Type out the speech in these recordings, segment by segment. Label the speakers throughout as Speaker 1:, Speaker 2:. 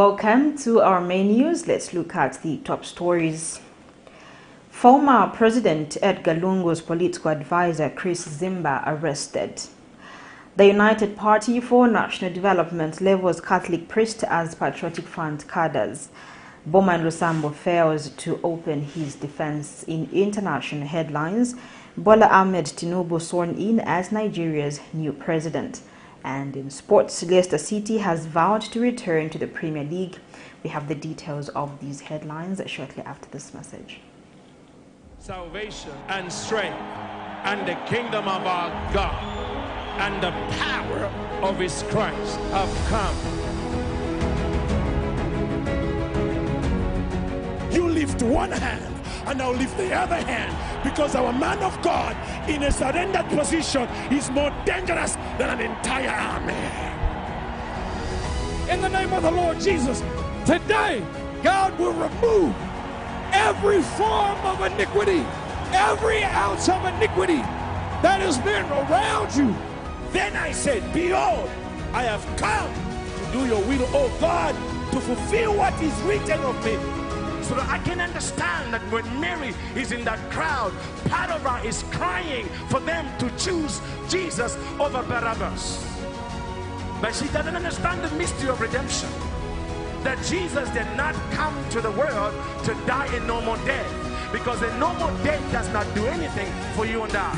Speaker 1: Welcome to our main news. Let's look at the top stories. Former President Edgar Lungu's political advisor Chris ZIMBA arrested. The United Party for National Development labels Catholic priest as Patriotic Front cadres. BOWMAN LUSAMBO fails to open his defense in international headlines. BOLA AHMED TINUBU sworn in as Nigeria's new president. And in sports, Leicester City has vowed to return to the Premier League. We have the details of these headlines shortly after this message.
Speaker 2: Salvation and strength and the kingdom of our God and the power of his Christ have come. You lift one hand and I'll lift the other hand, because our man of God in a surrendered position is more dangerous than an entire army. In the name of the Lord Jesus, today God will remove every form of iniquity, every ounce of iniquity that has been around you. Then I said, behold, I have come to do your will, O God, to fulfill what is written of me. So that I can understand that when Mary is in that crowd, part of her is crying for them to choose Jesus over Barabbas. But she doesn't understand the mystery of redemption. That Jesus did not come to the world to die a normal death, because a normal death does not do anything for you and I.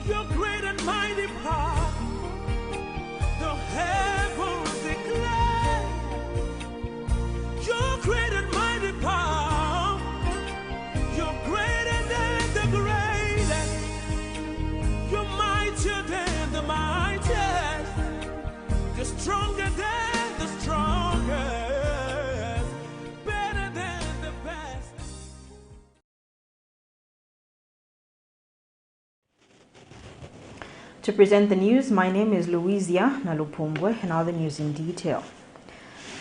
Speaker 2: Your great and mighty power, the heavens declare. Your great and mighty power, you're greater than the greatest, you're mightier than the mightiest, you're stronger than the strongest, better than the best.
Speaker 1: To present the news, my name is Louisia Nalupumbwe, and now the news in detail.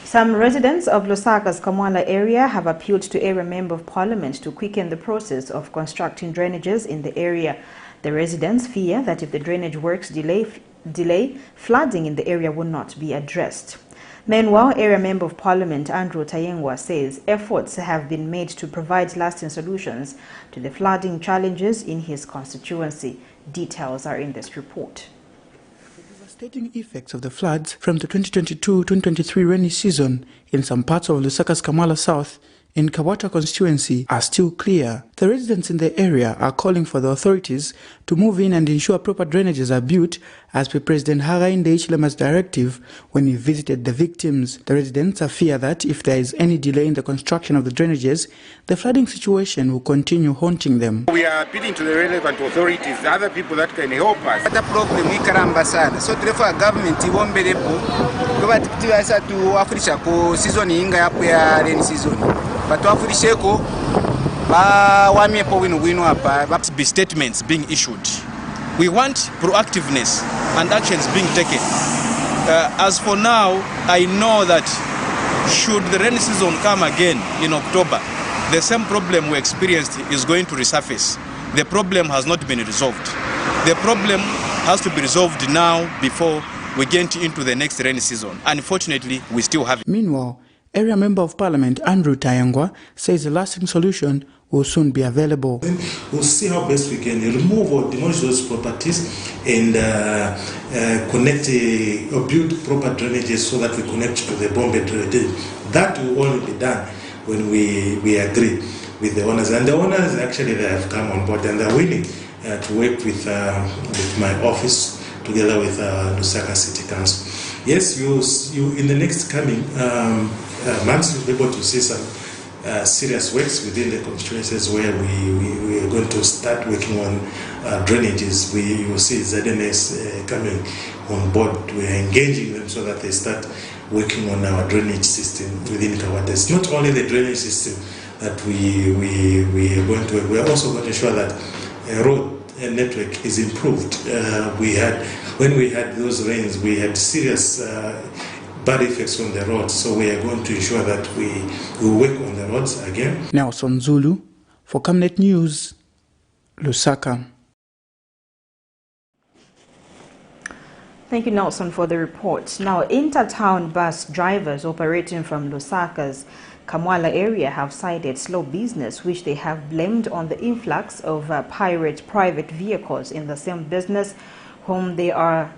Speaker 1: Some residents of Lusaka's Kamwala area have appealed to Area Member of Parliament to quicken the process of constructing drainages in the area. The residents fear that if the drainage works delay, flooding in the area will not be addressed. Meanwhile, Area Member of Parliament Andrew Tayengwa says efforts have been made to provide lasting solutions to the flooding challenges in his constituency. Details are in this report.
Speaker 3: The devastating effects of the floods from the 2022-2023 rainy season in some parts of Lusaka's Kamwala South in Kawata constituency are still clear. The residents in the area are calling for the authorities to move in and ensure proper drainages are built as per President Hakainde Hichilema's directive when he visited the victims. The residents fear that if there is any delay in the construction of the drainages, the flooding situation will continue haunting them.
Speaker 4: We are appealing to the relevant authorities, the other people that can help us. The problem we karamba sana. So therefore government iwomberepo kuba tikitiwasa tu Afrika ko season inga yapo ya rainy season. But Afrisheko ba wamiepo winu hapa.
Speaker 5: Must be statements being issued. We want proactiveness and actions being taken. As for now, I know that should the rainy season come again in October, the same problem we experienced is going to resurface. The problem has not been resolved. The problem has to be resolved now before we get into the next rainy season. Unfortunately, we still have it.
Speaker 3: Meanwhile, Area Member of Parliament Andrew Tayengwa says a lasting solution will soon be available.
Speaker 6: We'll see how best we can remove or demolish those properties and connect or build proper drainages so that we connect to the Bombay drainage. That will only be done when we agree with the owners. And the owners actually they have come on board and they're willing to work with my office together with Lusaka City Council. Yes, you in the next coming months you'll be able to see some serious works within the constituencies where we are going to start working on drainages. You will see ZNS coming on board. We are engaging them so that they start working on our drainage system within Kawata. It's not only the drainage system that we are going to work. We are also going to ensure that a road network is improved. When we had those rains, we had serious bad effects on the roads, so we are going to ensure that we will work on the roads again.
Speaker 3: Nelson Zulu for Camnet News, Lusaka.
Speaker 1: Thank you, Nelson, for the report. Now, inter-town bus drivers operating from Lusaka's Kamwala area have cited slow business, which they have blamed on the influx of pirate private vehicles in the same business, whom they are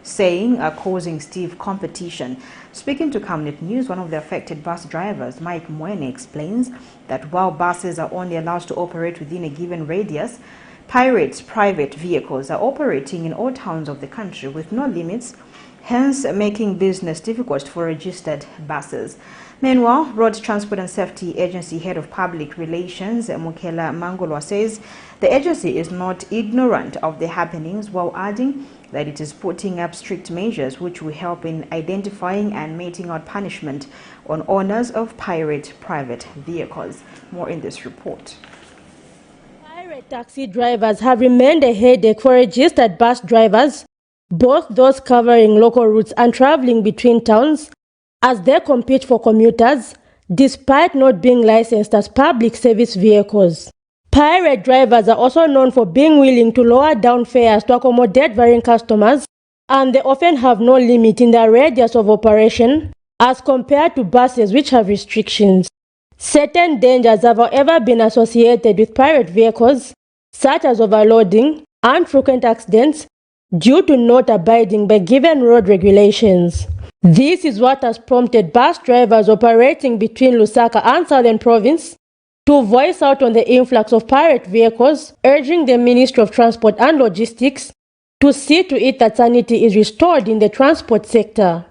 Speaker 1: saying are causing stiff competition. Speaking to Camnet News, one of the affected bus drivers, Mike Mwene, explains that while buses are only allowed to operate within a given radius, pirates' private vehicles are operating in all towns of the country with no limits, hence making business difficult for registered buses. Meanwhile, Road Transport and Safety Agency Head of Public Relations, Mukela Mangolwa, says the agency is not ignorant of the happenings, while adding that it is putting up strict measures which will help in identifying and meting out punishment on owners of pirate private vehicles. More in this report.
Speaker 7: Pirate taxi drivers have remained a headache for registered bus drivers, both those covering local routes and traveling between towns, as they compete for commuters, despite not being licensed as public service vehicles. Pirate drivers are also known for being willing to lower down fares to accommodate varying customers, and they often have no limit in their radius of operation as compared to buses which have restrictions. Certain dangers have however been associated with pirate vehicles, such as overloading and frequent accidents due to not abiding by given road regulations. This is what has prompted bus drivers operating between Lusaka and Southern Province to voice out on the influx of pirate vehicles, urging the Ministry of Transport and Logistics to see to it that sanity is restored in the transport sector.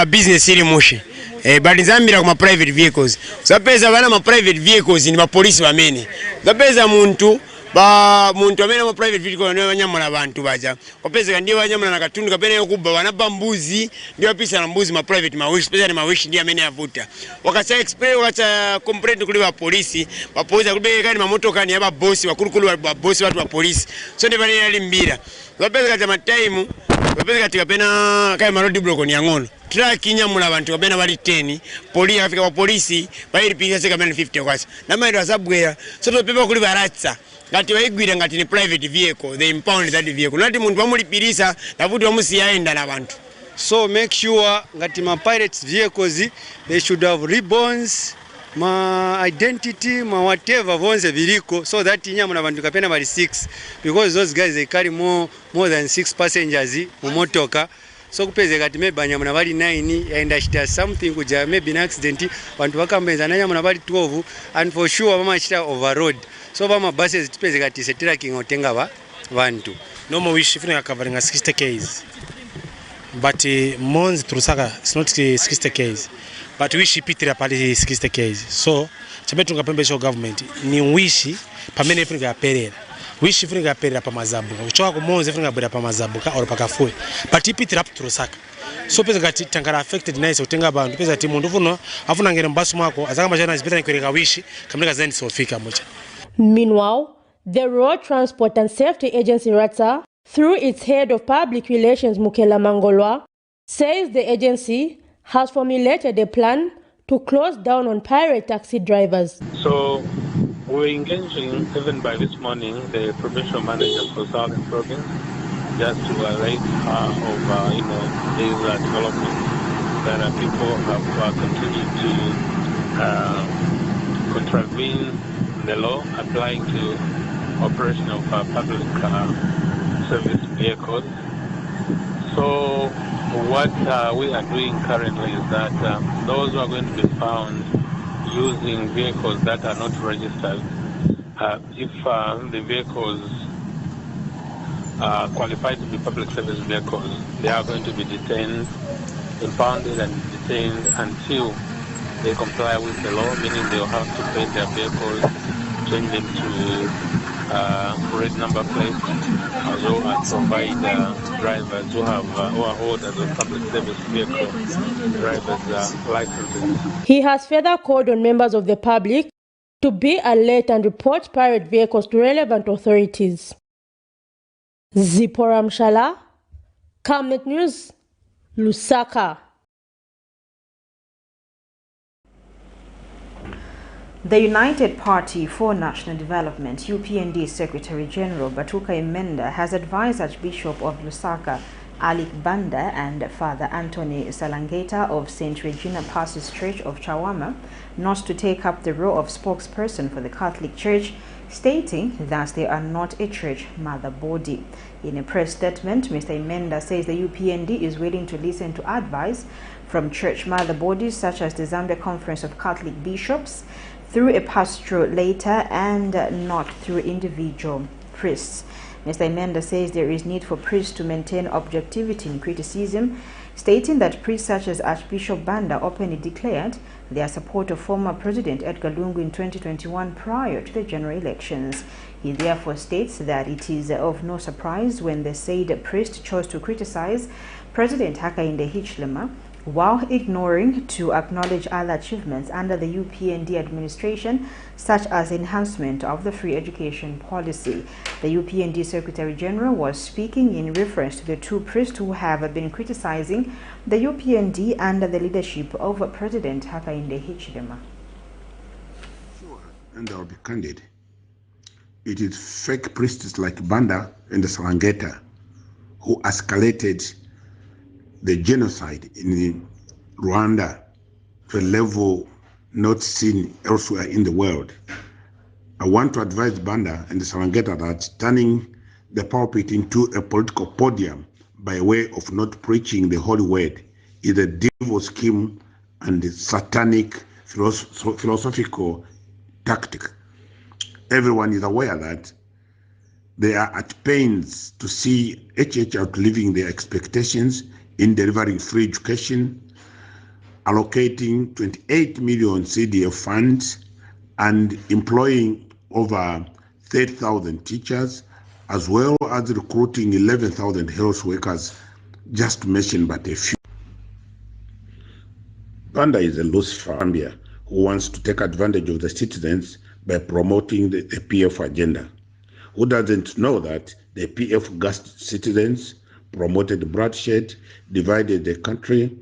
Speaker 8: Business iri mushi but Zambia kuma private vehicles zapeza bana ma private vehicles ni ma police bamene zapeza muntu amene ma private vehicle ne banyamula abantu baja opeza ndiye banyamula na katundu kapene yokuba wanaba mbuzi ndiye apisa na mbuzi ma private ma wish special ma wish ndiye amene yavuta wakacha explain wakacha complaint kuli ba police kuli kani ma motoka ni aba boss wakulu wa boss watu wa police so ndiye bane yali mbira zapeza kati ma time zapeza kati kapena kai ma road block ni yangono kinyamula abantu kapena bali 10 poli afika wa polisi bayiripisa seka 50 kwasa namairo azabwera so to pepa kuli baratsa ngati waigwira ngati ni private vehicle they impound that vehicle nati muntu bamulipirisa navuti bamusiyaenda nabantu.
Speaker 9: So make sure ngati ma pirates vehicles they should have ribbons, ma identity, ma whatever vonze viliko, so that inyamula abantu kapena bali 6 because those guys they carry more than 6 passengers mu motoka. So kupeze kati maybe banyamuna bali 9 yaenda chita something kuja maybe an accident bantu bakambenza nanyamuna bali 12 and for sure bama chita overload. So bama buses tipeze kati setira king otenga bantu.
Speaker 10: Normal wish if you are covering 60 k's. But Mons to Lusaka is not 60 k's. But wish pitira pali 60 k's. So chabetu ngapembesho government ni wish pamene ifika perera. Wish ifika perera pa mazabuka. Kuchoka ku Mons ifika perera pa mazabuka or pakafue. But ipitira up to Lusaka. So pesa gati tangara affected nice utenga bantu pesa timu nduvuno afuna ngere mbasu mwako azakamba chana zipita nikweleka wish kamleka zeni sofika moja.
Speaker 7: Meanwhile, the Road Transport and Safety Agency RATSA, through its head of public relations Mukela Mangolwa, says the agency has formulated a plan to close down on pirate taxi drivers.
Speaker 11: So we're engaging, even by this morning, the provincial manager for Southern Province, just to alert of these developments that people have continued to contravene the law applying to operation of public service vehicles. So what we are doing currently is that those who are going to be found using vehicles that are not registered, if the vehicles are qualified to be public service vehicles, they are going to be detained, impounded and detained until they comply with the law, meaning they will have to pay their vehicles, change them to red number plates, as well as provide drivers who are holders of public service vehicle drivers licenses.
Speaker 7: He has further called on members of the public to be alert and report pirate vehicles to relevant authorities. Zipporah Mshala, Camnet News, Lusaka.
Speaker 1: The United Party for National Development, UPND Secretary General Batuka Imenda has advised Archbishop of Lusaka, Alik Banda, and Father Anthony Salangeta of St. Regina Pastor's Church of Chagwa not to take up the role of spokesperson for the Catholic Church, stating that they are not a church mother body. In a press statement, Mr. Imenda says the UPND is willing to listen to advice from church mother bodies such as the Zambia Conference of Catholic Bishops through a pastoral letter and not through individual priests. Mr. Imenda says there is need for priests to maintain objectivity in criticism, stating that priests such as Archbishop Banda openly declared their support of former President Edgar Lungu in 2021 prior to the general elections. He therefore states that it is of no surprise when the said priest chose to criticize President Hakainde Hichilema while ignoring to acknowledge other achievements under the UPND administration, such as enhancement of the free education policy. The UPND Secretary General was speaking in reference to the two priests who have been criticizing the UPND under the leadership of President Hakainde Hichilema.
Speaker 12: Sure, and I'll be candid. It is fake priests like Banda and the Salangeta who escalated the genocide in Rwanda to a level not seen elsewhere in the world. I want to advise Banda and the Salangeta that turning the pulpit into a political podium by way of not preaching the holy word is a devil scheme and a satanic philosophical tactic. Everyone is aware that they are at pains to see HH outliving their expectations in delivering free education, allocating 28 million CDF funds, and employing over 30,000 teachers, as well as recruiting 11,000 health workers, just to mention but a few. Banda is a Lucifer Zambia who wants to take advantage of the citizens by promoting the PF agenda. Who doesn't know that the PF gassed citizens, promoted bloodshed, divided the country,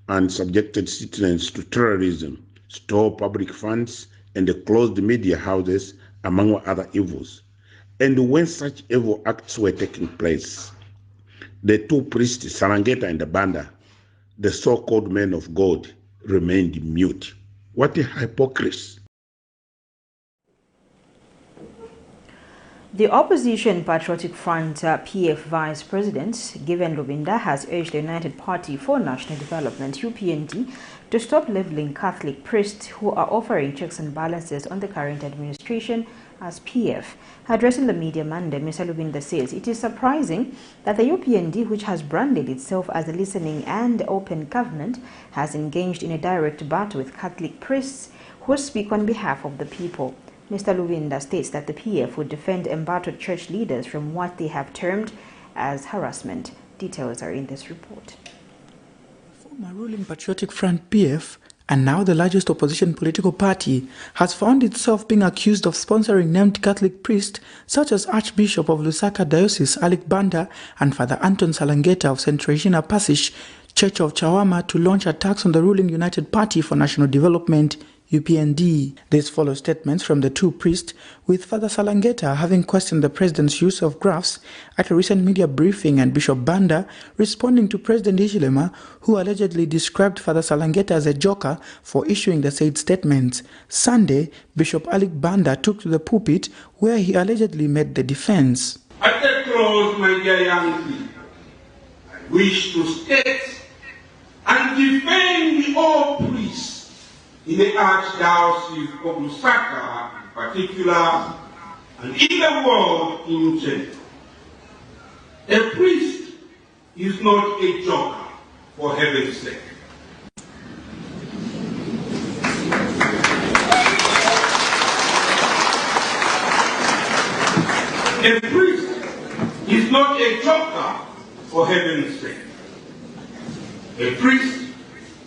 Speaker 12: and subjected citizens to terrorism, stole public funds, and closed media houses, among other evils. And when such evil acts were taking place, the two priests, Salangeta and Banda, the so-called men of God, remained mute. What a hypocrisy.
Speaker 1: The opposition Patriotic Front PF Vice President Given Lubinda has urged the United Party for National Development UPND to stop labeling Catholic priests who are offering checks and balances on the current administration as PF. Addressing the media Monday, Mr. Lubinda says it is surprising that the UPND, which has branded itself as a listening and open government, has engaged in a direct battle with Catholic priests who speak on behalf of the people. Mr. Lubinda states that the PF would defend embattled church leaders from what they have termed as harassment. Details are in this report.
Speaker 3: The former ruling Patriotic Front PF, and now the largest opposition political party, has found itself being accused of sponsoring named Catholic priests such as Archbishop of Lusaka Diocese Alik Banda and Father Anton Salangeta of St. Regina Pastor's Church of Chagwa to launch attacks on the ruling United Party for National Development UPND. This follows statements from the two priests, with Father Salangeta having questioned the president's use of graphs at a recent media briefing, and Bishop Banda responding to President Hichilema, who allegedly described Father Salangeta as a joker for issuing the said statements. Sunday, Bishop Alik Banda took to the pulpit where he allegedly made the defense.
Speaker 13: At the close, my dear young people, I wish to state and defend all priests in the Archdiocese of Lusaka in particular, and in the world in general. A priest is not a joker, for heaven's sake. A priest is not a joker, for heaven's sake. A priest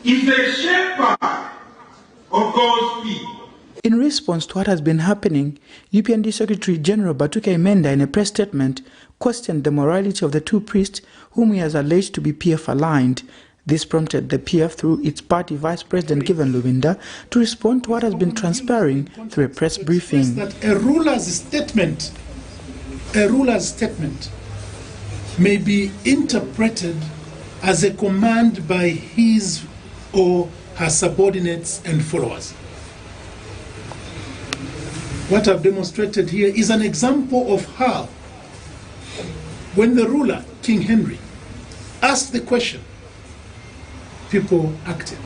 Speaker 13: is a shepherd of God's people.
Speaker 3: In response to what has been happening, UPND Secretary General Batuka Imenda, in a press statement, questioned the morality of the two priests whom he has alleged to be PF-aligned. This prompted the PF, through its party Vice President Given Lubinda, to respond to what has been transpiring through a press briefing.
Speaker 14: That a ruler's statement may be interpreted as a command by his or her subordinates and followers. What I've demonstrated here is an example of how, when the ruler, King Henry, asked the question, people acted.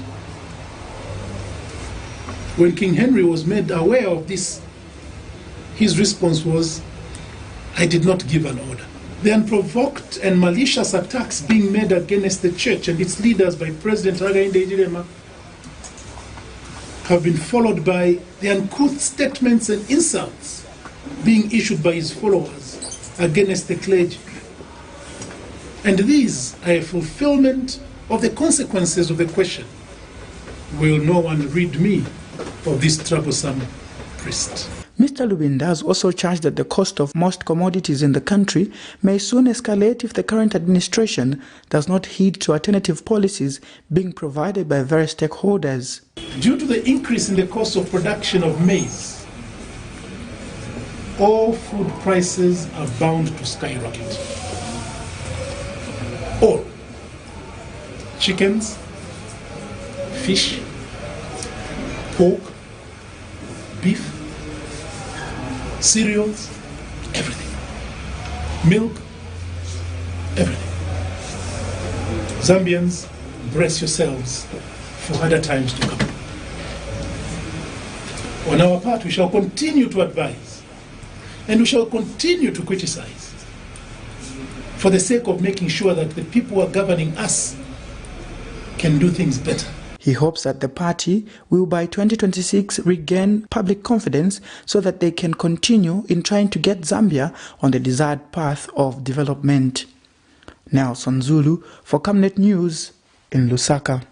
Speaker 14: When King Henry was made aware of this, his response was, I did not give an order. The unprovoked and malicious attacks being made against the church and its leaders by President Hakainde Hichilema have been followed by the uncouth statements and insults being issued by his followers against the clergy. And these are a fulfillment of the consequences of the question, will no one rid me of this troublesome priest?
Speaker 3: Mr. Lubinda has also charged that the cost of most commodities in the country may soon escalate if the current administration does not heed to alternative policies being provided by various stakeholders.
Speaker 14: Due to the increase in the cost of production of maize, all food prices are bound to skyrocket. All. Chickens, fish, pork, beef, cereals, everything. Milk, everything. Zambians, brace yourselves for harder times to come. On our part, we shall continue to advise and we shall continue to criticize for the sake of making sure that the people who are governing us can do things better.
Speaker 3: He hopes that the party will by 2026 regain public confidence so that they can continue in trying to get Zambia on the desired path of development. Nelson Zulu for Camnet News in Lusaka.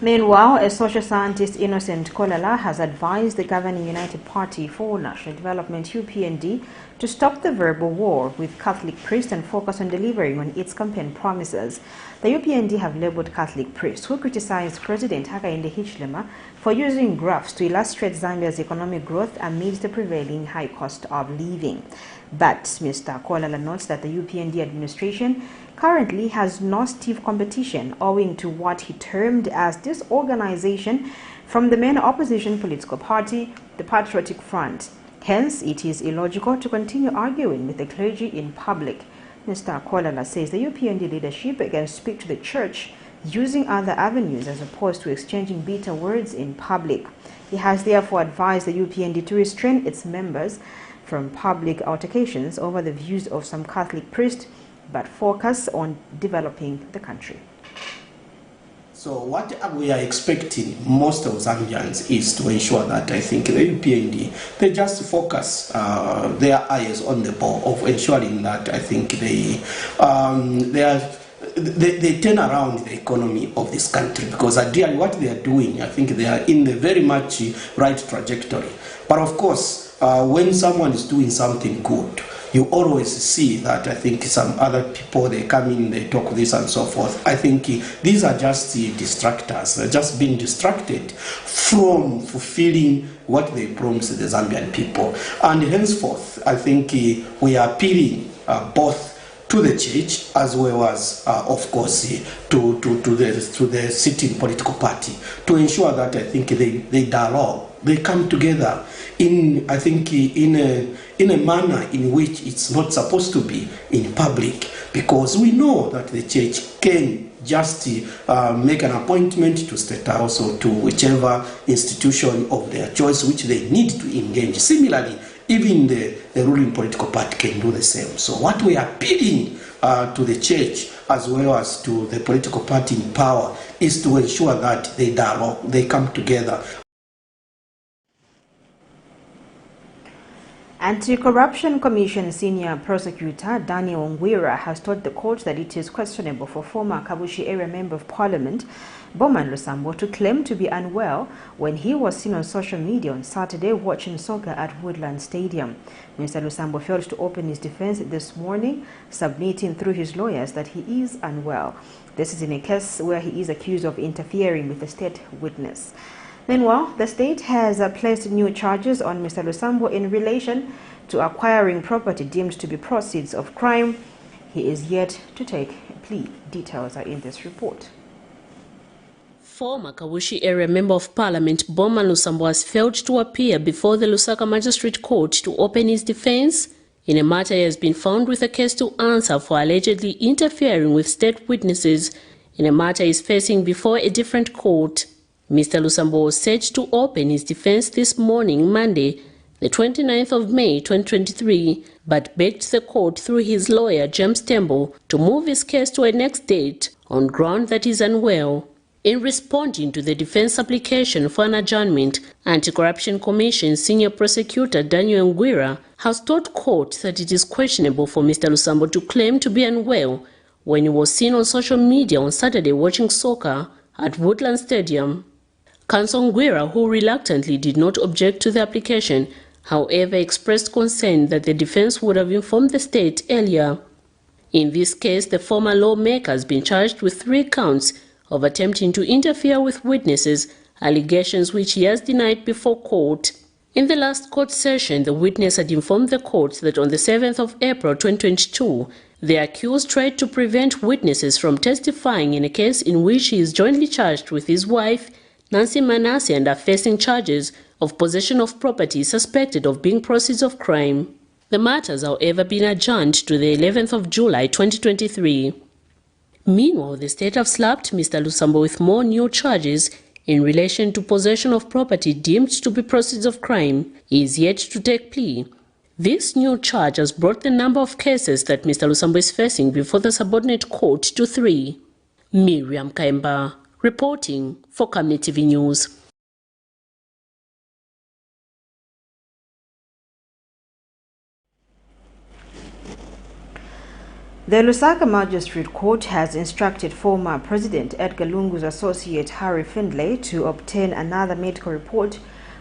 Speaker 1: Meanwhile, a social scientist, Innocent Kolala, has advised the governing United Party for National Development, UPND, to stop the verbal war with Catholic priests and focus on delivering on its campaign promises. The UPND have labeled Catholic priests who criticized President Hakainde Hichilema for using graphs to illustrate Zambia's economic growth amidst the prevailing high cost of living. But Mr. Kolala notes that the UPND administration currently has no stiff competition owing to what he termed as disorganization from the main opposition political party, the Patriotic Front. Hence, it is illogical to continue arguing with the clergy in public. Mr. Kolala says the UPND leadership can speak to the church using other avenues as opposed to exchanging bitter words in public. He has therefore advised the UPND to restrain its members from public altercations over the views of some Catholic priests, but focus on developing the country.
Speaker 15: So what we are expecting most of Zambians is to ensure that I think the UPND, they just focus their eyes on the ball of ensuring that I think they turn around the economy of this country, because ideally what they are doing, I think they are in the very much right trajectory. But of course, when someone is doing something good, you always see that I think some other people, they come in, they talk this and so forth. I think these are just the distractors. They're just being distracted from fulfilling what they promised the Zambian people. And henceforth, I think we are appealing both to the church as well as, of course, to the sitting political party to ensure that I think they dialogue, they come together in, I think, in a manner in which it's not supposed to be in public, because we know that the church can just make an appointment to State House or to whichever institution of their choice which they need to engage. Similarly, even the ruling political party can do the same. So what we are appealing to the church as well as to the political party in power is to ensure that they dialogue, they come together.
Speaker 1: Anti-Corruption Commission Senior Prosecutor Daniel Ngwira has told the court that it is questionable for former Kabushi Area Member of Parliament BOWMAN LUSAMBO to claim to be unwell when he was seen on social media on Saturday watching soccer at Woodland Stadium. Mr. LUSAMBO failed to open his defense this morning, submitting through his lawyers that he is unwell. This is in a case where he is accused of interfering with a state witness. Meanwhile, the state has placed new charges on Mr. LUSAMBO in relation to acquiring property deemed to be proceeds of crime. He is yet to take a plea. Details are in this report.
Speaker 16: Former Kabushi Area Member of Parliament BOWMAN LUSAMBO has failed to appear before the Lusaka Magistrate Court to open his defense in a matter he has been found with a case to answer for allegedly interfering with state witnesses in a matter he is facing before a different court. Mr. LUSAMBO was set to open his defense this morning, Monday, the 29th of May 2023, but begged the court through his lawyer, James Tembo, to move his case to a next date on ground that he is unwell. In responding to the defense application for an adjournment, Anti-Corruption Commission Senior Prosecutor Daniel Ngwira has told court that it is questionable for Mr. LUSAMBO to claim to be unwell when he was seen on social media on Saturday watching soccer at Woodland Stadium. Counsel Ngwira, who reluctantly did not object to the application, however expressed concern that the defense would have informed the state earlier. In this case, the former lawmaker has been charged with 3 counts of attempting to interfere with witnesses, allegations which he has denied before court. In the last court session, the witness had informed the court that on the 7th of April 2022, the accused tried to prevent witnesses from testifying in a case in which he is jointly charged with his wife, Nancy Manasseh, and are facing charges of possession of property suspected of being proceeds of crime. The matter has, however, been adjourned to the 11th of July 2023. Meanwhile, the state have slapped Mr. LUSAMBO with more new charges in relation to possession of property deemed to be proceeds of crime. He is yet to take plea. This new charge has brought the number of cases that Mr. LUSAMBO is facing before the subordinate court to 3. Miriam Kaimba, reporting for Camnet TV News.
Speaker 1: The Lusaka Magistrate Court has instructed former President Edgar Lungu's associate Harry Findlay to obtain another medical report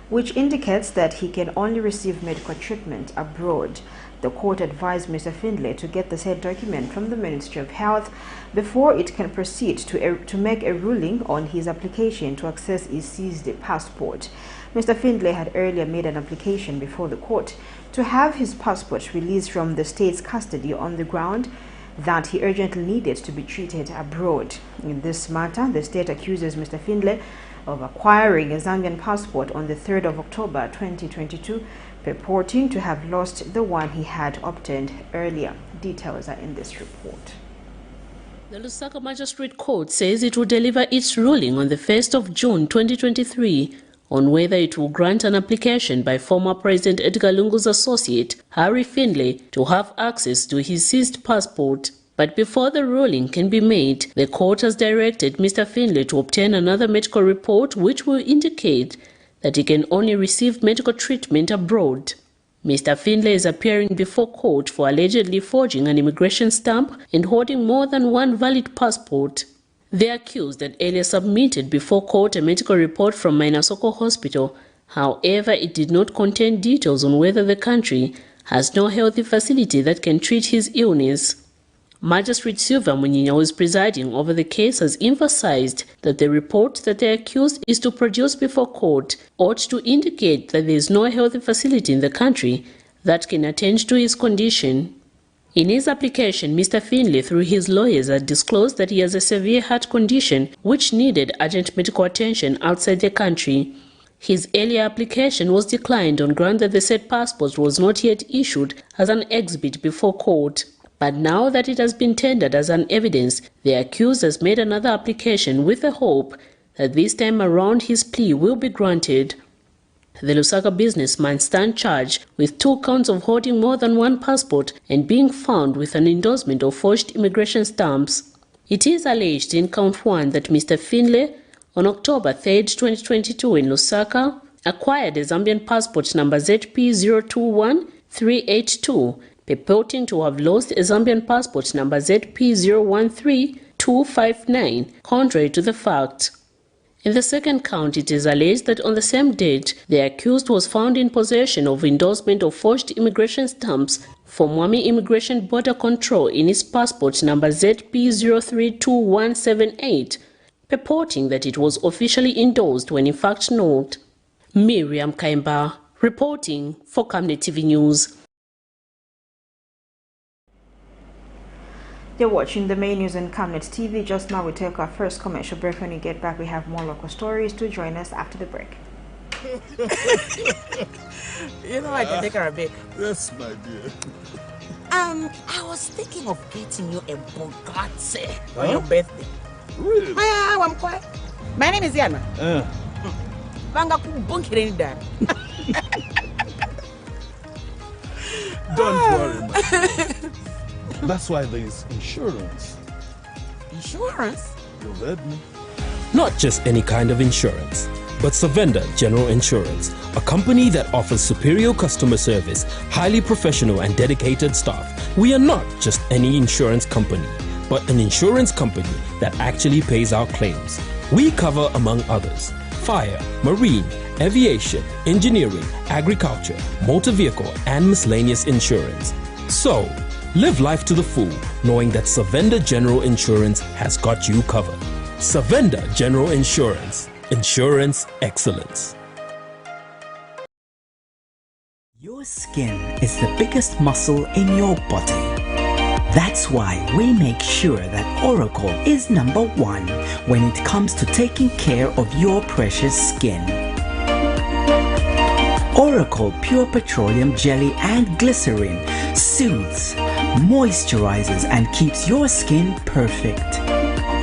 Speaker 1: which indicates that he can only receive medical treatment abroad. The court advised Mr. Findlay to get the said document from the Ministry of Health before it can proceed to make a ruling on his application to access his seized passport. Mr. Findlay had earlier made an application before the court to have his passport released from the state's custody on the ground that he urgently needed to be treated abroad. In this matter, the state accuses Mr. Findlay of acquiring a Zambian passport on the 3rd of October 2022, purporting to have lost the one he had obtained earlier. Details are in this report.
Speaker 16: The Lusaka Magistrate Court says it will deliver its ruling on the 1st of June 2023 on whether it will grant an application by former President Edgar Lungu's associate, Harry Findlay, to have access to his seized passport. But before the ruling can be made, the court has directed Mr. Findlay to obtain another medical report which will indicate that he can only receive medical treatment abroad. Mr. Findlay is appearing before court for allegedly forging an immigration stamp and holding more than one valid passport. The accused had earlier submitted before court a medical report from Mainasoko Hospital. However, it did not contain details on whether the country has no healthy facility that can treat his illness. Magistrate Silva Munyinya, who is presiding over the case, has emphasized that the report that the accused is to produce before court ought to indicate that there is no healthy facility in the country that can attend to his condition. In his application, Mr. Findlay, through his lawyers, had disclosed that he has a severe heart condition which needed urgent medical attention outside the country. His earlier application was declined on ground that the said passport was not yet issued as an exhibit before court. But now that it has been tendered as an evidence, the accused has made another application with the hope that this time around his plea will be granted. The Lusaka businessman stands charged with 2 counts of holding more than one passport and being found with an endorsement of forged immigration stamps. It is alleged in count 1 that Mr. Findlay, on October 3, 2022 in Lusaka, acquired a Zambian passport number ZP021 382, purporting to have lost a Zambian passport number ZP013259, contrary to the fact. In the second count, it is alleged that on the same date, the accused was found in possession of endorsement of forged immigration stamps for Mwami Immigration Border Control in his passport number ZP032178, purporting that it was officially endorsed when in fact not. Miriam Kaimba, reporting for Camnet TV News.
Speaker 1: You're watching the main news on Camnet TV. Just now we take our first commercial break. When we get back, we have more local stories to join us after the break.
Speaker 17: You know I can take her a break.
Speaker 2: Yes, my dear.
Speaker 17: I was thinking of getting you a Bugatti on your birthday.
Speaker 2: Really?
Speaker 17: I'm quiet. My name is Yana.
Speaker 2: Don't worry, my dear. That's why there is insurance.
Speaker 17: Insurance?
Speaker 2: You heard me.
Speaker 18: Not just any kind of insurance, but Savenda General Insurance, a company that offers superior customer service, highly professional and dedicated staff. We are not just any insurance company, but an insurance company that actually pays our claims. We cover, among others, fire, marine, aviation, engineering, agriculture, motor vehicle, and miscellaneous insurance. So, live life to the full, knowing that Savenda General Insurance has got you covered. Savenda General Insurance. Insurance excellence.
Speaker 19: Your skin is the biggest muscle in your body. That's why we make sure that Oracle is #1 when it comes to taking care of your precious skin. Oracle Pure Petroleum Jelly and Glycerin soothes, moisturizes and keeps your skin perfect.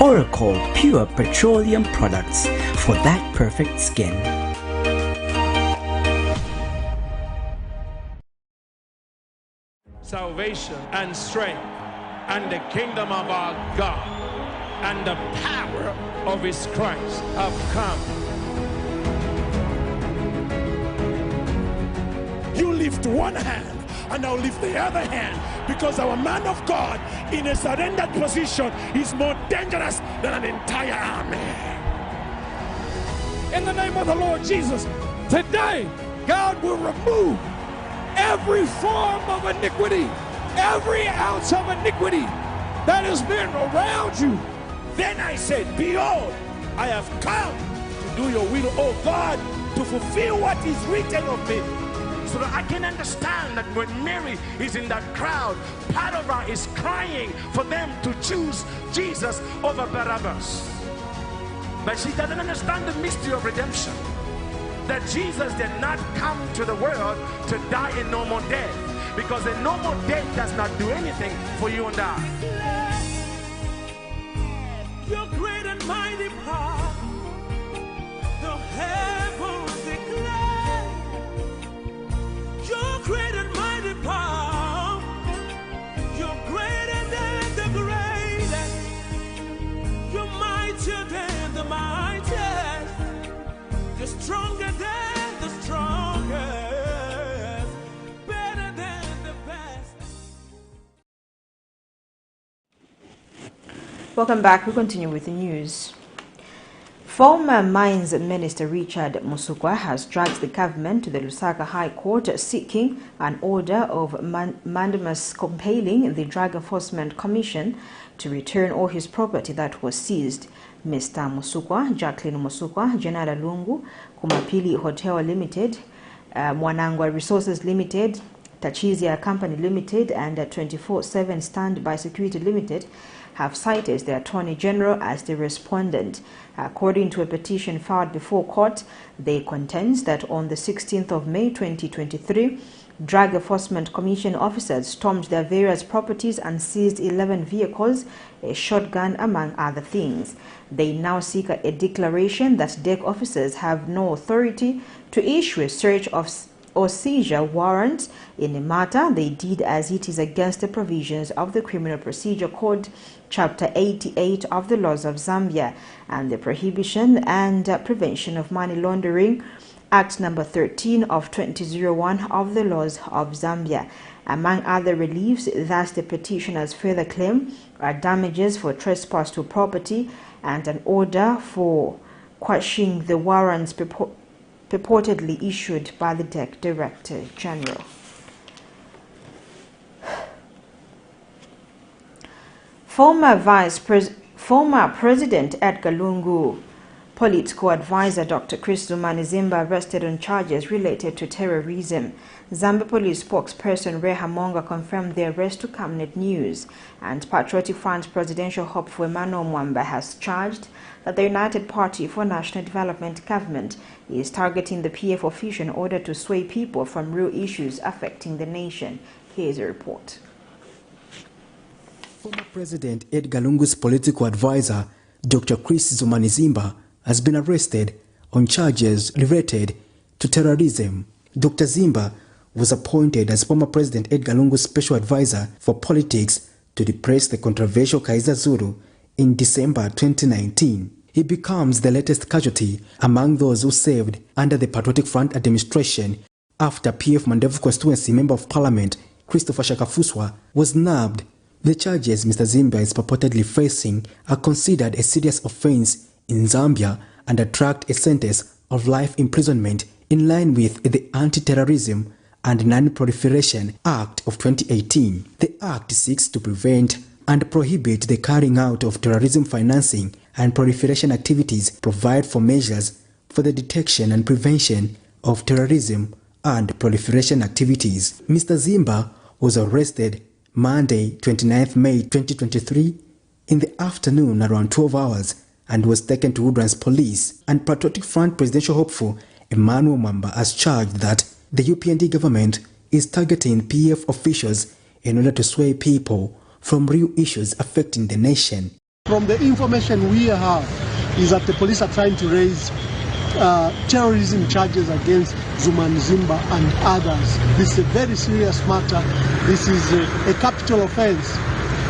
Speaker 19: Oracle Pure Petroleum products for that perfect skin.
Speaker 2: Salvation and strength and the kingdom of our God and the power of his Christ have come. You lift one hand and I'll lift the other hand, because our man of God in a surrendered position is more dangerous than an entire army. In the name of the Lord Jesus, today God will remove every form of iniquity, every ounce of iniquity that has been around you. Then I said, behold, I have come to do your will, O God, to fulfill what is written of me. So that I can understand that when Mary is in that crowd, part of her is crying for them to choose Jesus over Barabbas. But she doesn't understand the mystery of redemption. That Jesus did not come to the world to die a normal death, because a normal death does not do anything for you and I. Your great and mighty power, the heavens declare. Your great and mighty power, you're greater than the greatest, you're mightier than the mightiest, you're stronger than the strongest, better than the best.
Speaker 1: Welcome back. We continue with the news. Former Mines Minister Richard Musukwa has dragged the government to the Lusaka High Court seeking an order of mandamus compelling the Drug Enforcement Commission to return all his property that was seized. Mr. Musukwa, Jacqueline Musukwa, General Lungu, Kumapili Hotel Limited, Mwanangwa Resources Limited, Tachizia Company Limited, and 24/7 Standby Security Limited have cited the Attorney General as the respondent. According to a petition filed before court, they contend that on the 16th of May 2023, Drug Enforcement Commission officers stormed their various properties and seized 11 vehicles, a shotgun, among other things. They now seek a declaration that DEC officers have no authority to issue a search or seizure warrant in a matter they did, as it is against the provisions of the Criminal Procedure Code, Chapter 88 of the laws of Zambia, and the prohibition and prevention of money laundering Act number 13 of 2001 of the laws of Zambia. Among other reliefs, thus the petitioners further claim are damages for trespass to property and an order for quashing the warrants purportedly issued by the DEC Director General. Former President Edgar Lungu political advisor Dr. Chris ZIMBA arrested on charges related to terrorism. Zambia police spokesperson Reha Monga confirmed the arrest to Camnet News, and Patriotic Front's presidential hopeful Emmanuel Mwamba has charged that the United Party for National Development government is targeting the PF official in order to sway people from real issues affecting the nation. Here's a report.
Speaker 20: Former President Edgar Lungu's political advisor, Dr. Chris ZIMBA, has been arrested on charges related to terrorism. Dr. ZIMBA was appointed as former President Edgar Lungu's special advisor for politics to repress the controversial Kaiser Zulu in December 2019. He becomes the latest casualty among those who served under the Patriotic Front administration after PF Mandevu constituency Member of Parliament Christopher Shakafuswa was nabbed. The charges Mr. ZIMBA is purportedly facing are considered a serious offense in Zambia and attract a sentence of life imprisonment in line with the Anti-Terrorism and Non-Proliferation Act of 2018. The Act seeks to prevent and prohibit the carrying out of terrorism financing and proliferation activities, provide for measures for the detection and prevention of terrorism and proliferation activities. Mr. ZIMBA was arrested Monday, 29th May 2023 in the afternoon around 12 hours and was taken to Woodlands Police, and Patriotic Front presidential hopeful Emmanuel Mwamba has charged that the UPND government is targeting PF officials in order to sway people from real issues affecting the nation.
Speaker 21: From the information we have is that the police are trying to raise terrorism charges against ZIMBA and others. This is a very serious matter. This is a capital offense.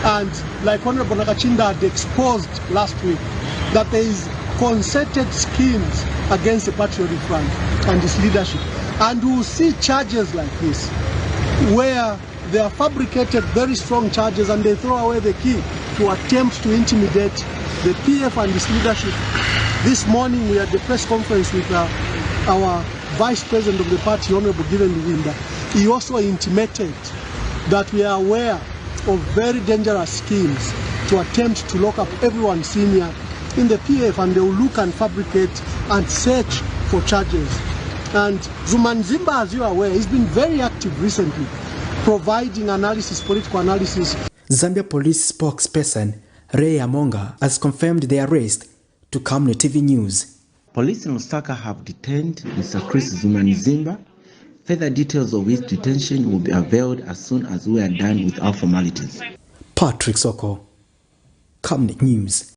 Speaker 21: And like Honorable Nakachinda had exposed last week, that there is concerted schemes against the Patriotic Front and its leadership. And we will see charges like this, where they are fabricated very strong charges and they throw away the key to attempt to intimidate the PF and its leadership. This morning we had a press conference with our Vice President of the party, Honorable Given Luwinda. He also intimated that we are aware of very dangerous schemes to attempt to lock up everyone senior in the PF, and they will look and fabricate and search for charges. And ZIMBA, as you are aware, has been very active recently, providing analysis, political analysis.
Speaker 20: Zambia police spokesperson Reha Monga has confirmed the arrest to Camnet TV News.
Speaker 22: Police in Lusaka have detained Mr. Chris ZIMBA. Further details of his detention will be availed as soon as we are done with our formalities.
Speaker 20: Patrick Soko, Camnet News.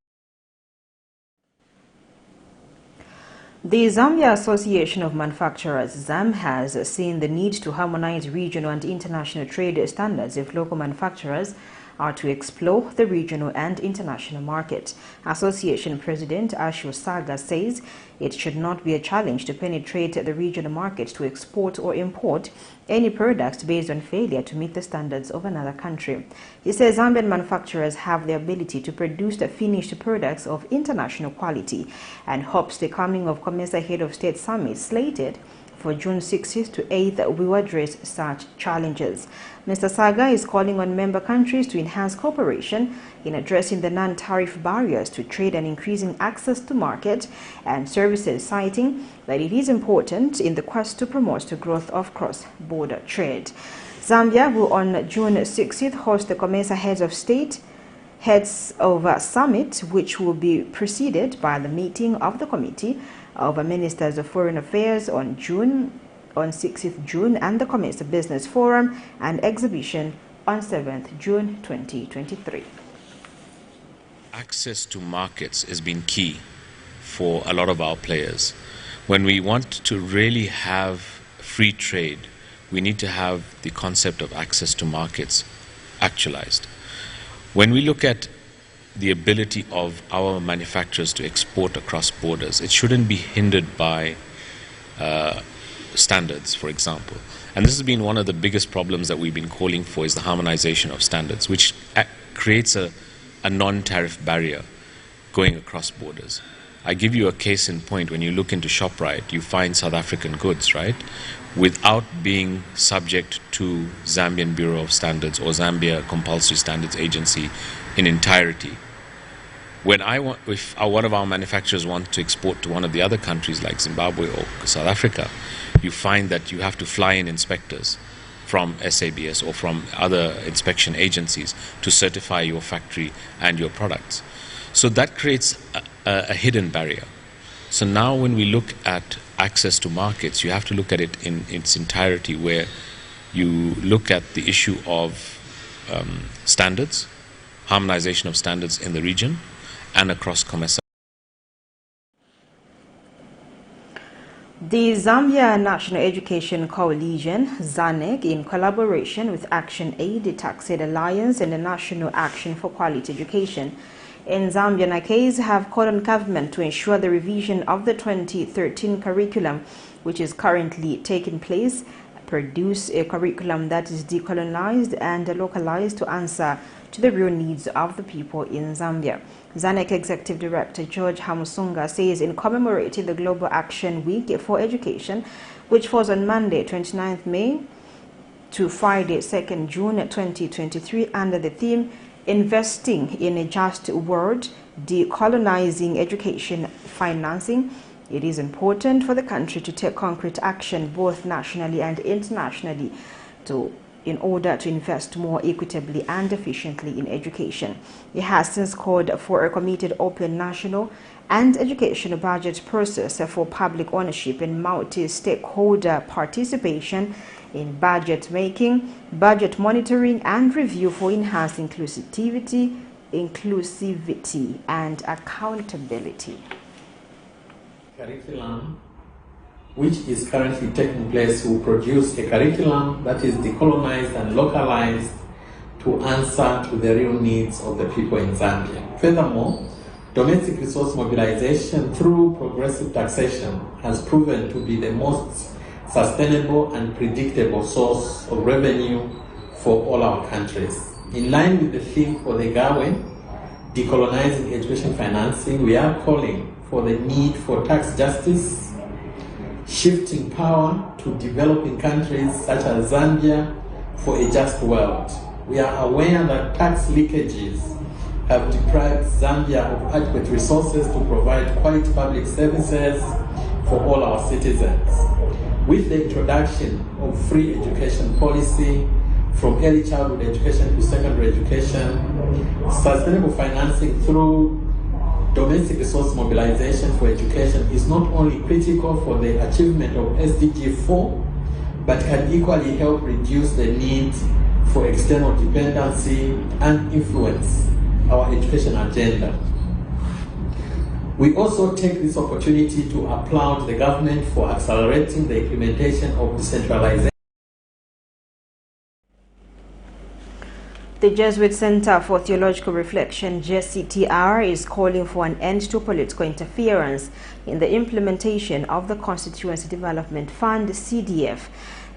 Speaker 1: The Zambia Association of Manufacturers, ZAM, has seen the need to harmonize regional and international trade standards if local manufacturers are to explore the regional and international market. Association President Ashu Saga says it should not be a challenge to penetrate the regional market to export or import any products based on failure to meet the standards of another country. He says Zambian manufacturers have the ability to produce the finished products of international quality and hopes the coming of COMESA Head of State Summit slated for June 6th to 8th will address such challenges. Mr. Saga is calling on member countries to enhance cooperation in addressing the non-tariff barriers to trade and increasing access to market and services, citing that it is important in the quest to promote the growth of cross-border trade. Zambia will on June 6th host the COMESA Heads of Summit, which will be preceded by the meeting of the Committee of Ministers of Foreign Affairs on 6th June and the COMESA Business Forum and Exhibition on 7th June 2023.
Speaker 23: Access to markets has been key for a lot of our players. When we want to really have free trade, we need to have the concept of access to markets actualized. When we look at the ability of our manufacturers to export across borders, it shouldn't be hindered by standards, for example. And this has been one of the biggest problems that we've been calling for, is the harmonization of standards, which creates a non-tariff barrier going across borders. I give you a case in point. When you look into ShopRite, you find South African goods, right, without being subject to Zambian Bureau of Standards or Zambia Compulsory Standards Agency in entirety. When if one of our manufacturers want to export to one of the other countries like Zimbabwe or South Africa, you find that you have to fly in inspectors from SABS or from other inspection agencies to certify your factory and your products. So that creates a hidden barrier. So now when we look at access to markets, you have to look at it in its entirety, where you look at the issue of standards, harmonization of standards in the region and across commerce.
Speaker 1: The Zambia National Education Coalition, ZANEC, in collaboration with Action Aid, the Tax Aid Alliance, and the National Action for Quality Education in Zambia, NACASE, have called on government to ensure the revision of the 2013 curriculum, which is currently taking place, produce a curriculum that is decolonized and localized to answer to the real needs of the people in Zambia. ZANEC Executive Director George Hamusunga says in commemorating the Global Action Week for Education, which falls on Monday 29th May to Friday 2nd June 2023, under the theme Investing in a Just World, Decolonizing Education Financing, it is important for the country to take concrete action both nationally and internationally in order to invest more equitably and efficiently in education. It has since called for a committed, open, national and educational budget process for public ownership and multi-stakeholder participation in budget making, budget monitoring and review for enhanced inclusivity and accountability.
Speaker 4: Curriculum which is currently taking place will produce a curriculum that is decolonized and localized to answer to the real needs of the people in Zambia. Furthermore, domestic resource mobilization through progressive taxation has proven to be the most sustainable and predictable source of revenue for all our countries. In line with the theme for the GAWE, decolonizing education financing, we are calling for the need for tax justice, shifting power to developing countries such as Zambia for a just world. We are aware that tax leakages have deprived Zambia of adequate resources to provide quality public services for all our citizens. With the introduction of free education policy, from early childhood education to secondary education, sustainable financing through domestic resource mobilization for education is not only critical for the achievement of SDG 4, but can equally help reduce the need for external dependency and influence our education agenda. We also take this opportunity to applaud the government for accelerating the implementation of decentralization.
Speaker 1: The Jesuit Center for Theological Reflection, JCTR, is calling for an end to political interference in the implementation of the Constituency Development Fund, CDF.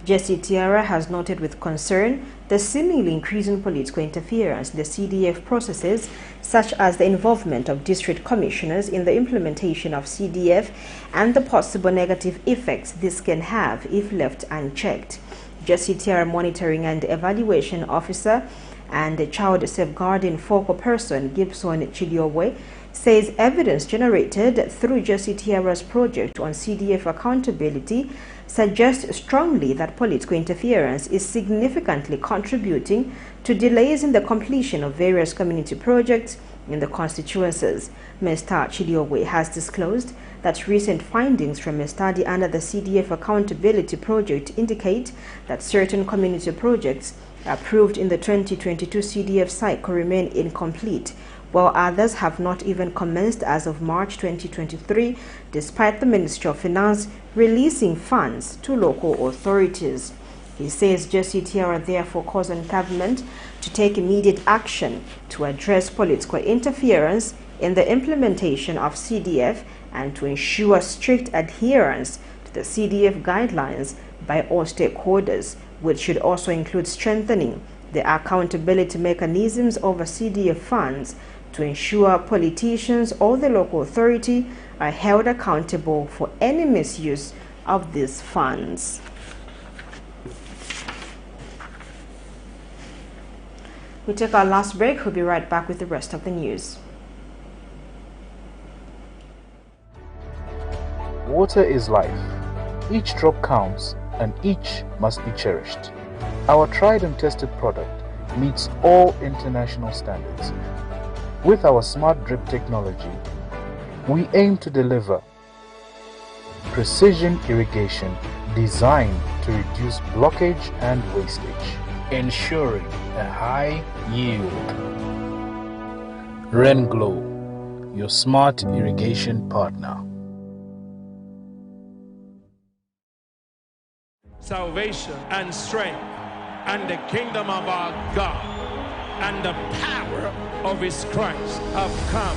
Speaker 1: JCTR has noted with concern the seemingly increasing political interference in the CDF processes, such as the involvement of district commissioners in the implementation of CDF and the possible negative effects this can have if left unchecked. JCTR Monitoring and Evaluation Officer and the Child Safeguarding Focal Person, Gibson Chiliowe, says evidence generated through JCTR's project on CDF accountability suggests strongly that political interference is significantly contributing to delays in the completion of various community projects in the constituencies. Mr. Chiliowe has disclosed that recent findings from a study under the CDF accountability project indicate that certain community projects approved in the 2022 CDF cycle remain incomplete, while others have not even commenced as of March 2023, despite the Ministry of Finance releasing funds to local authorities. He says JCTR therefore calls on government to take immediate action to address political interference in the implementation of CDF and to ensure strict adherence to the CDF guidelines by all stakeholders, which should also include strengthening the accountability mechanisms over CDF funds to ensure politicians or the local authority are held accountable for any misuse of these funds. We take our last break. We'll be right back with the rest of the news.
Speaker 5: Water is life. Each drop counts and each must be cherished. Our tried and tested product meets all international standards. With our smart drip technology, we aim to deliver precision irrigation designed to reduce blockage and wastage, ensuring a high yield. RenGlow, your smart irrigation partner.
Speaker 2: Salvation and strength and the kingdom of our God and the power of his Christ have come.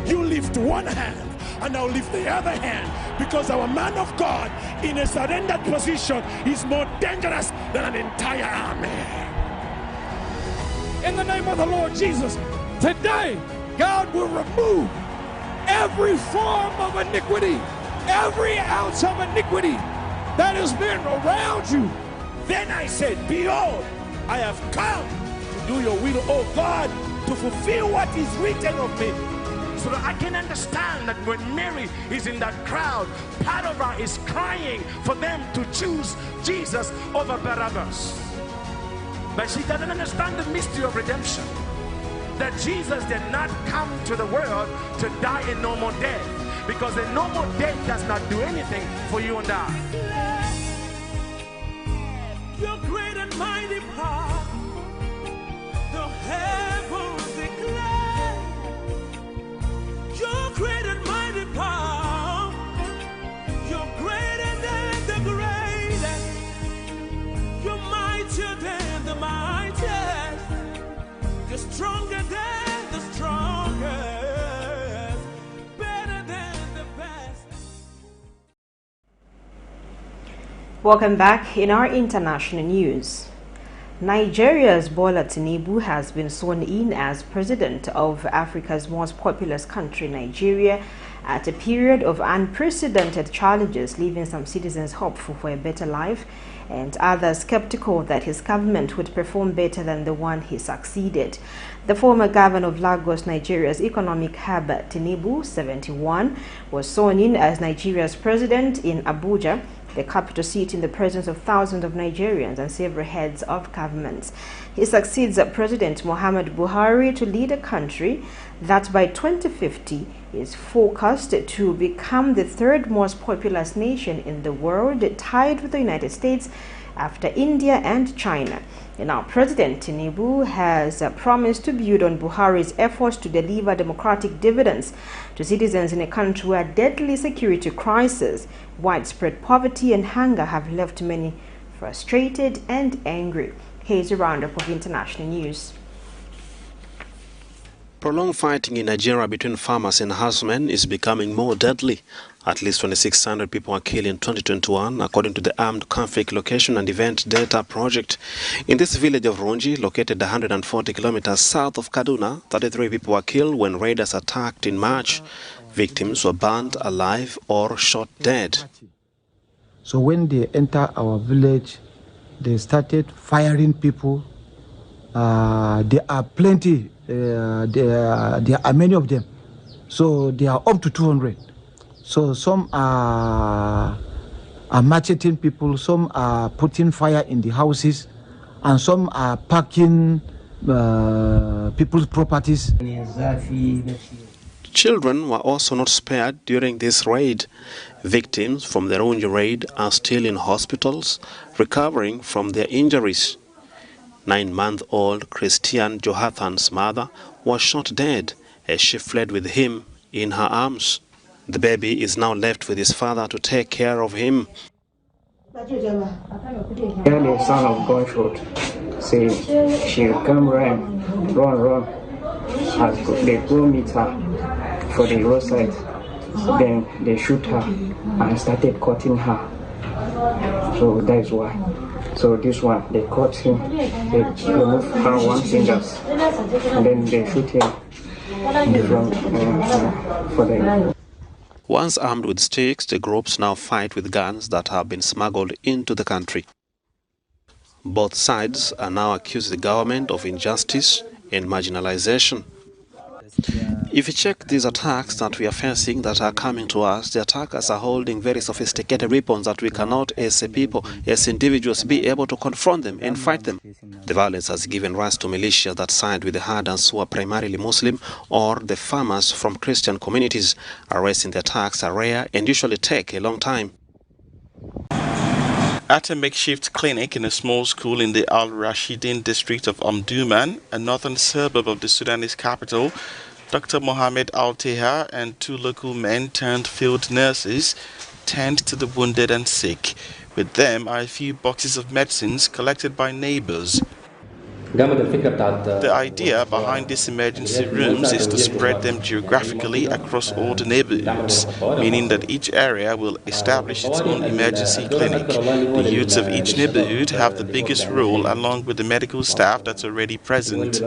Speaker 2: You lift one hand and I'll lift the other hand, because our man of God in a surrendered position is more dangerous than an entire army. In the name of the Lord Jesus, today God will remove every form of iniquity, every ounce of iniquity that has been around you. Then I said, behold, I have come to do your will, O God, to fulfill what is written of me. So that I can understand that when Mary is in that crowd, part of her is crying for them to choose Jesus over Barabbas. But she doesn't understand the mystery of redemption. That Jesus did not come to the world to die a normal death, because a normal death does not do anything for you and I. Your great and mighty power, the heavens declare. Your great and mighty power, you're greater than the greatest, you're mightier than the mightiest, you're stronger than the strongest, better than the best.
Speaker 1: Welcome back. In our international news, Nigeria's Bola TINUBU has been sworn in as president of Africa's most populous country, Nigeria, at a period of unprecedented challenges, leaving some citizens hopeful for a better life and others skeptical that his government would perform better than the one he succeeded. The former governor of Lagos, Nigeria's economic hub, TINUBU, 71, was sworn in as Nigeria's president in Abuja, the capital seat, in the presence of thousands of Nigerians and several heads of governments. He succeeds President Muhammadu Buhari to lead a country that by 2050 is forecast to become the third most populous nation in the world, tied with the United States after India and China. And now President TINUBU has promised to build on Buhari's efforts to deliver democratic dividends to citizens in a country where deadly security crisis, widespread poverty and hunger have left many frustrated and angry. Here's a roundup of international news.
Speaker 6: Prolonged fighting in Nigeria between farmers and herdsmen is becoming more deadly. At least 2,600 people were killed in 2021, according to the Armed Conflict Location and Event Data Project. In this village of Ronji, located 140 kilometers south of Kaduna, 33 people were killed when raiders attacked in March. Victims were burned alive or shot dead.
Speaker 8: So when they enter our village, they started firing people. There are plenty. There are many of them. So they are up to 200. So some are macheting people, some are putting fire in the houses, and some are packing people's properties.
Speaker 6: Children were also not spared during this raid. Victims from the Ronji raid are still in hospitals, recovering from their injuries. 9-month-old Christian Johathan's mother was shot dead as she fled with him in her arms. The baby is now left with his father to take care of him.
Speaker 24: The sound of gunshot, saying she'll come run. As they go meet her for the roadside. Then they shoot her and started cutting her. So that is why. So this one, they cut him, they remove her one finger, and then they shoot him for the...
Speaker 6: Once armed with sticks, the groups now fight with guns that have been smuggled into the country. Both sides are now accusing the government of injustice and marginalization. If you check these attacks that we are facing that are coming to us, the attackers are holding very sophisticated weapons that we cannot, as a people, as individuals, be able to confront them and fight them. The violence has given rise to militias that side with the herders who are primarily Muslim or the farmers from Christian communities. Arresting the attacks are rare and usually take a long time.
Speaker 7: At a makeshift clinic in a small school in the Al Rashidin district of Omdurman, a northern suburb of the Sudanese capital, Dr. Mohammed Al-Teha and two local men turned field nurses tend to the wounded and sick. With them are a few boxes of medicines collected by neighbors. The idea behind these emergency rooms is to spread them geographically across all the neighborhoods, meaning that each area will establish its own emergency clinic. The youths of each neighborhood have the biggest role along with the medical staff that's already present.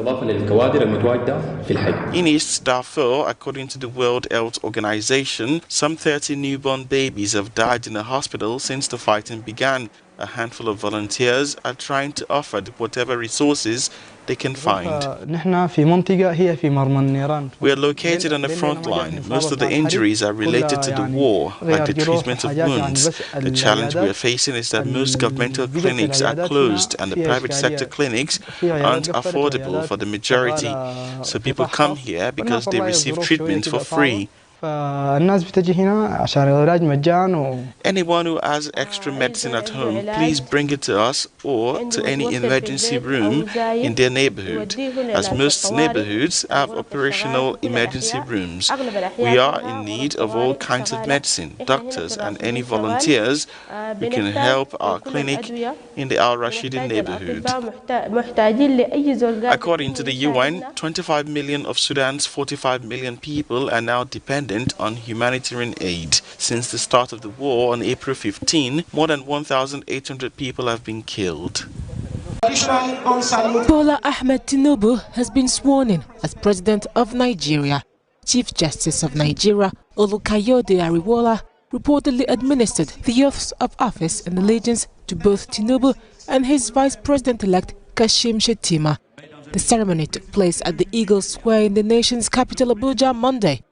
Speaker 7: In East Darfur, according to the World Health Organization, some 30 newborn babies have died in a hospital since the fighting began. A handful of volunteers are trying to offer whatever resources they can find. We are located on the front line. Most of the injuries are related to the war, like the treatment of wounds. The challenge we are facing is that most governmental clinics are closed and the private sector clinics aren't affordable for the majority. So people come here because they receive treatment for free. Anyone who has extra medicine at home, please bring it to us or to any emergency room in their neighborhood, as most neighborhoods have operational emergency rooms. We are in need of all kinds of medicine, doctors and any volunteers who can help our clinic in the Al Rashidin neighborhood. According to the UN, 25 million of Sudan's 45 million people are now dependent on humanitarian aid. Since the start of the war on April 15, more than 1,800 people have been killed.
Speaker 9: Bola AHMED TINUBU has been sworn in as President of Nigeria. Chief Justice of Nigeria, Olukayode Ariwola, reportedly administered the oaths of office and allegiance to both TINUBU and his Vice President-elect Kashim Shettima. The ceremony took place at the Eagle Square in the nation's capital Abuja Monday.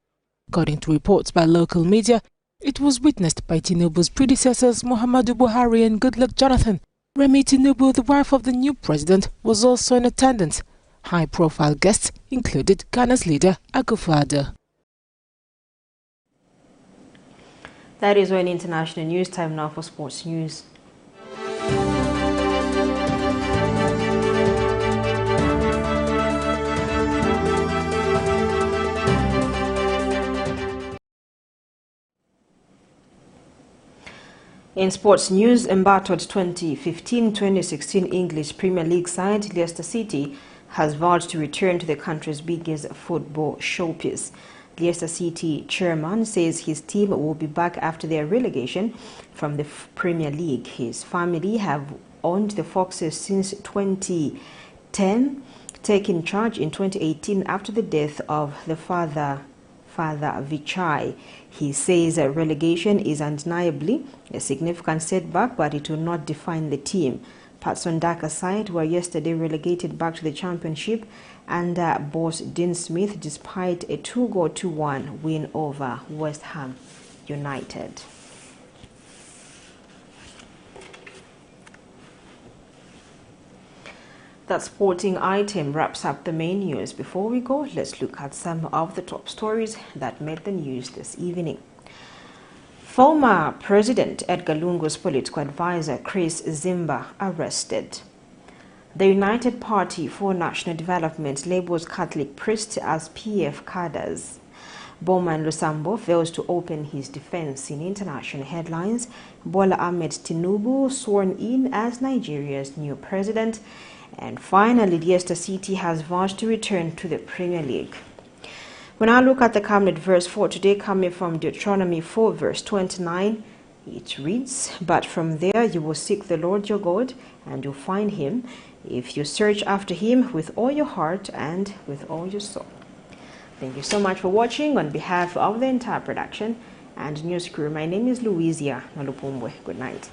Speaker 9: According to reports by local media, it was witnessed by Tinubu's predecessors Muhammadu Buhari and Goodluck Jonathan. Remi Tinubu, the wife of the new president, was also in attendance. High-profile guests included Ghana's leader Akufo-Addo.
Speaker 1: That is when international news. Time now for sports news. In sports news, embattled 2015-2016 English Premier League side Leicester City has vowed to return to the country's biggest football showpiece. Leicester City chairman says his team will be back after their relegation from the Premier League. His family have owned the Foxes since 2010, taking charge in 2018 after the death of the father Vichai. He says relegation is undeniably a significant setback, but it will not define the team. Patson Daka's side were yesterday relegated back to the championship under boss Dean Smith despite a 2-1 win over West Ham United. That sporting item wraps up the main news. Before we go, let's look at some of the top stories that made the news this evening. Former President Edgar Lungu's political advisor Chris ZIMBA arrested. The United Party for National Development labels Catholic priests as PF cadres. BOWMAN LUSAMBO fails to open his defense in international headlines. Bola Ahmed TINUBU sworn in as Nigeria's new president. And finally, Leicester City has vowed to return to the Premier League. When I look at the Camnet verse for today, coming from Deuteronomy 4 verse 29, it reads, "But from there you will seek the Lord your God, and you'll find him, if you search after him with all your heart and with all your soul." Thank you so much for watching. On behalf of the entire production and news crew, my name is Louisia Nalupumbwe. Good night.